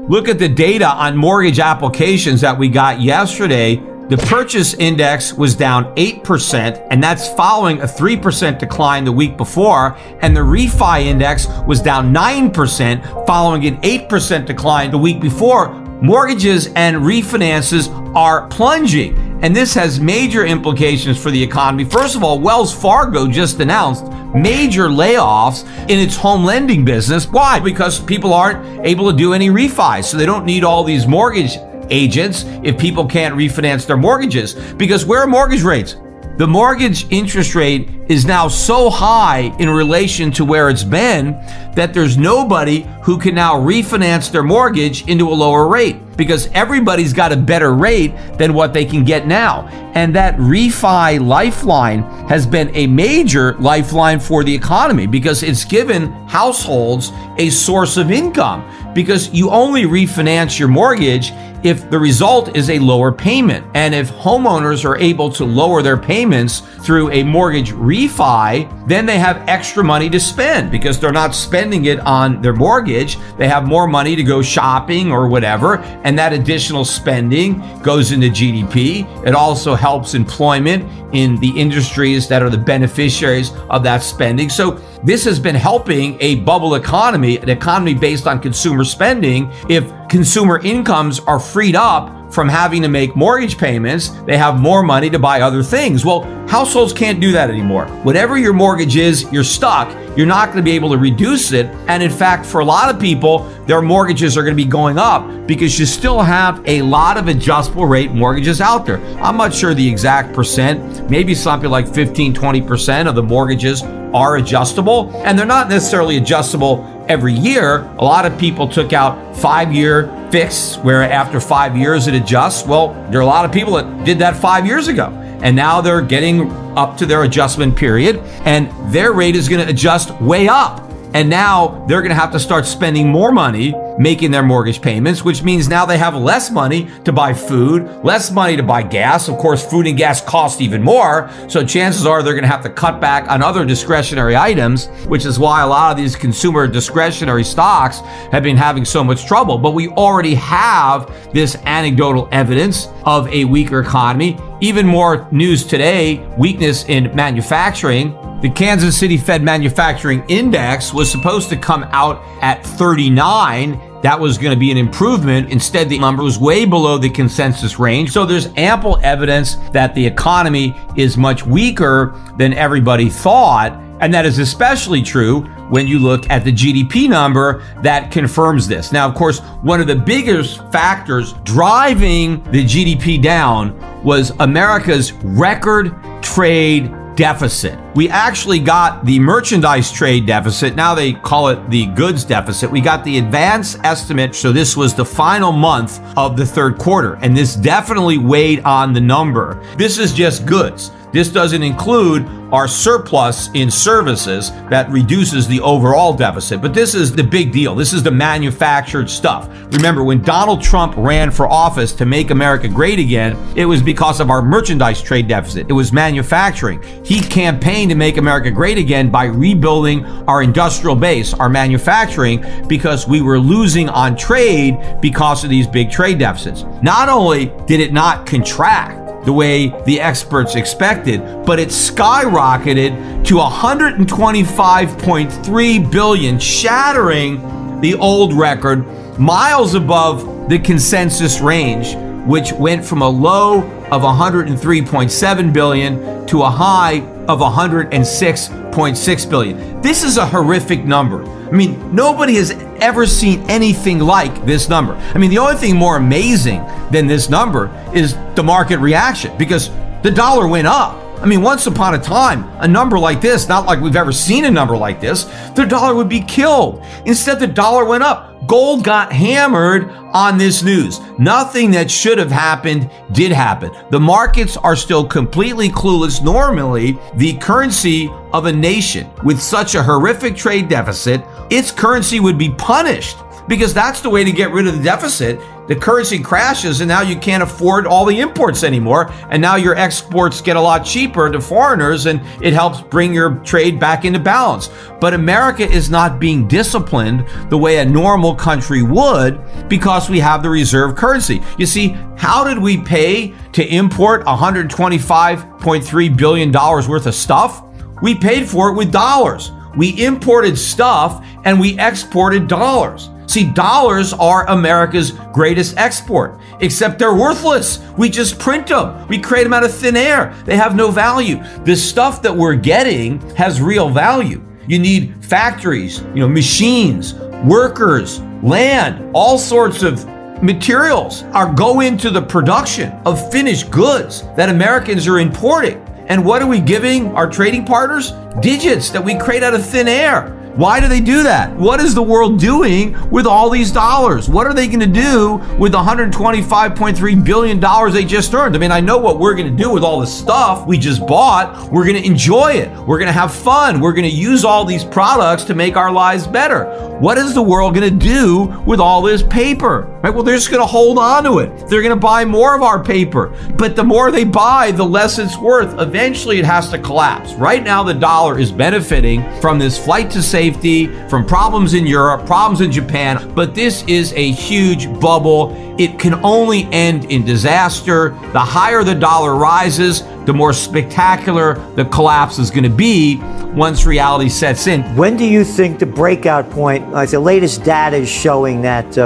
look at the data on mortgage applications that we got yesterday, the purchase index was down 8%, and that's following a 3% decline the week before. And the refi index was down 9%, following an 8% decline the week before. Mortgages and refinances are plunging, and this has major implications for the economy. First of all, Wells Fargo just announced major layoffs in its home lending business. Why? Because people aren't able to do any refis, so they don't need all these mortgage agents if people can't refinance their mortgages. Because where are mortgage rates? The mortgage interest rate is now so high in relation to where it's been that there's nobody who can now refinance their mortgage into a lower rate, because everybody's got a better rate than what they can get now. And that refi lifeline has been a major lifeline for the economy, because it's given households a source of income, because you only refinance your mortgage if the result is a lower payment. And if homeowners are able to lower their payments through a mortgage refi, then they have extra money to spend, because they're not spending it on their mortgage. They have more money to go shopping or whatever, and that additional spending goes into GDP. It also helps employment in the industries that are the beneficiaries of that spending. So this has been helping a bubble economy, an economy based on consumer spending. If consumer incomes are freed up from having to make mortgage payments, they have more money to buy other things. Well, households can't do that anymore. Whatever your mortgage is, you're stuck. You're not going to be able to reduce it. And in fact, for a lot of people, their mortgages are going to be going up, because you still have a lot of adjustable rate mortgages out there. I'm not sure the exact percent, maybe something like 15-20% of the mortgages are adjustable, and they're not necessarily adjustable every year. A lot of people took out 5-year fix, where after 5 years it adjusts. Well, there are a lot of people that did that 5 years ago, and now they're getting up to their adjustment period, and their rate is going to adjust way up. And now they're going to have to start spending more money making their mortgage payments, which means now they have less money to buy food, less money to buy gas. Of course, food and gas cost even more. So chances are they're going to have to cut back on other discretionary items, which is why a lot of these consumer discretionary stocks have been having so much trouble. But we already have this anecdotal evidence of a weaker economy. Even more news today, weakness in manufacturing. The Kansas City Fed Manufacturing Index was supposed to come out at 39. That was going to be an improvement. Instead, the number was way below the consensus range. So there's ample evidence that the economy is much weaker than everybody thought. And that is especially true when you look at the GDP number that confirms this. Now, of course, one of the biggest factors driving the GDP down was America's record trade deficit. We actually got the merchandise trade deficit. Now they call it the goods deficit. We got the advance estimate. So this was the final month of the third quarter. And this definitely weighed on the number. This is just goods. This doesn't include our surplus in services that reduces the overall deficit. But this is the big deal. This is the manufactured stuff. Remember, when Donald Trump ran for office to make America great again, it was because of our merchandise trade deficit. It was manufacturing. He campaigned to make America great again by rebuilding our industrial base, our manufacturing, because we were losing on trade because of these big trade deficits. Not only did it not contract the way the experts expected, but it skyrocketed to 125.3 billion, shattering the old record, miles above the consensus range, which went from a low of 103.7 billion to a high of 106.6 billion. This is a horrific number. I mean, nobody has ever seen anything like this number. I mean, the only thing more amazing than this number is the market reaction, because the dollar went up. I mean, once upon a time, a number like this, not like we've ever seen a number like this, the dollar would be killed. Instead, the dollar went up. Gold got hammered on this news. Nothing that should have happened did happen. The markets are still completely clueless. Normally, the currency of a nation with such a horrific trade deficit, its currency would be punished because that's the way to get rid of the deficit. The currency crashes and now you can't afford all the imports anymore. And now your exports get a lot cheaper to foreigners and it helps bring your trade back into balance. But America is not being disciplined the way a normal country would because we have the reserve currency. You see, how did we pay to import $125.3 billion worth of stuff? We paid for it with dollars. We imported stuff and we exported dollars. See, dollars are America's greatest export, except they're worthless. We just print them. We create them out of thin air. They have no value. The stuff that we're getting has real value. You need factories, machines, workers, land, all sorts of materials go into the production of finished goods that Americans are importing. And what are we giving our trading partners? Digits that we create out of thin air. Why do they do that? What is the world doing with all these dollars? What are they going to do with the $125.3 billion they just earned? I mean, I know what we're going to do with all the stuff we just bought. We're going to enjoy it. We're going to have fun. We're going to use all these products to make our lives better. What is the world going to do with all this paper? Right? Well, they're just going to hold on to it. They're going to buy more of our paper. But the more they buy, the less it's worth. Eventually, it has to collapse. Right now, the dollar is benefiting from this flight to safety, from problems in Europe, problems in Japan. But this is a huge bubble. It can only end in disaster. The higher the dollar rises, the more spectacular the collapse is going to be once reality sets in. When do you think the breakout point, like the latest data is showing that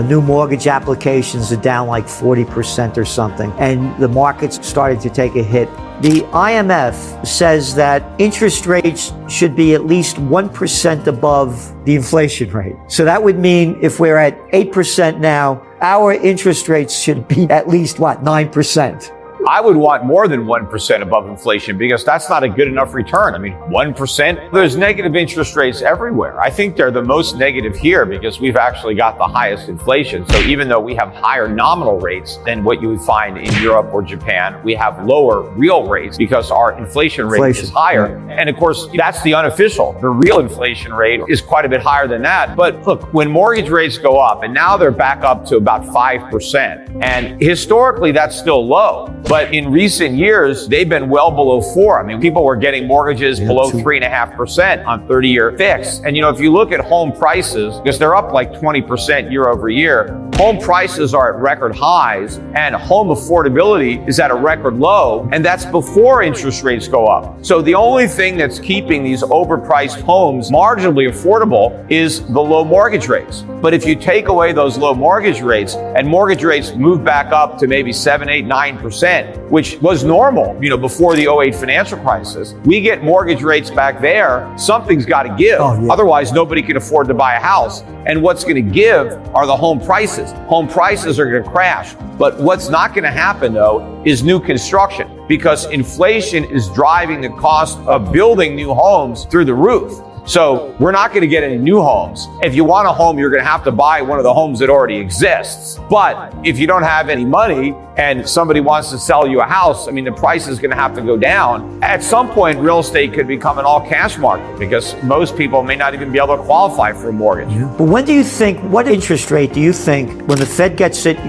new mortgage applications are down like 40% or something, and the market's starting to take a hit. The IMF says that interest rates should be at least 1% above the inflation rate. So that would mean if we're at 8% now, our interest rates should be at least 9%. I would want more than 1% above inflation because that's not a good enough return. I mean, 1%, there's negative interest rates everywhere. I think they're the most negative here because we've actually got the highest inflation. So even though we have higher nominal rates than what you would find in Europe or Japan, we have lower real rates because our inflation rate is higher. And of course, that's the unofficial. The real inflation rate is quite a bit higher than that. But look, when mortgage rates go up, and now they're back up to about 5%, and historically that's still low. But in recent years, they've been well below 4. I mean, people were getting mortgages below 3.5% on 30-year fixed. And if you look at home prices, because they're up like 20% year over year, home prices are at record highs and home affordability is at a record low. And that's before interest rates go up. So the only thing that's keeping these overpriced homes marginally affordable is the low mortgage rates. But if you take away those low mortgage rates and mortgage rates move back up to maybe 7, 8, 9%, which was normal, before the 2008 financial crisis, we get mortgage rates back there, something's got to give. Otherwise, nobody can afford to buy a house. And what's going to give are the home prices. Home prices are going to crash. But what's not going to happen, though, is new construction because inflation is driving the cost of building new homes through the roof. So we're not going to get any new homes. If you want a home, you're going to have to buy one of the homes that already exists. But if you don't have any money and somebody wants to sell you a house, the price is going to have to go down. At some point, real estate could become an all-cash market because most people may not even be able to qualify for a mortgage. But what interest rate do you think, when the Fed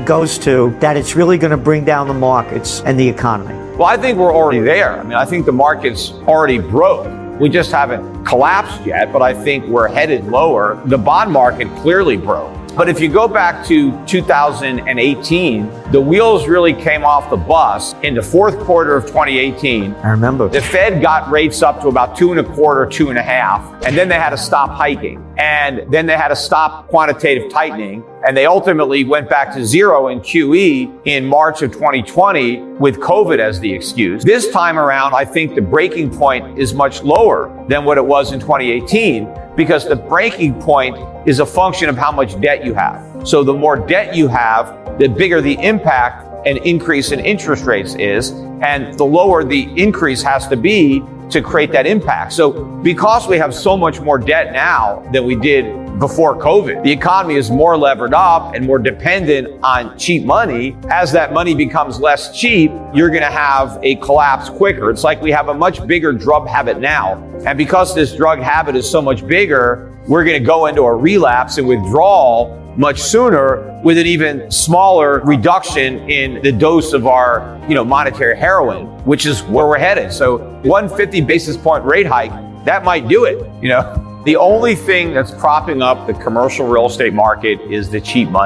goes to, that it's really going to bring down the markets and the economy? Well, I think we're already there. I think the market's already broke. We just haven't collapsed yet, but I think we're headed lower. The bond market clearly broke. But if you go back to 2018, the wheels really came off the bus in the fourth quarter of 2018. I remember. The Fed got rates up to about 2.25, 2.5, and then they had to stop hiking. And then they had to stop quantitative tightening. And they ultimately went back to zero in QE in March of 2020 with COVID as the excuse. This time around, I think the breaking point is much lower than what it was in 2018 because the breaking point is a function of how much debt you have. So the more debt you have, the bigger the impact an increase in interest rates is, and the lower the increase has to be to create that impact. So because we have so much more debt now than we did before COVID. The economy is more levered up and more dependent on cheap money. As that money becomes less cheap, you're going to have a collapse quicker. It's like we have a much bigger drug habit now. And because this drug habit is so much bigger, we're going to go into a relapse and withdrawal much sooner with an even smaller reduction in the dose of our, monetary heroin, which is where we're headed. So 150 basis point rate hike, that might do it, The only thing that's propping up the commercial real estate market is the cheap money.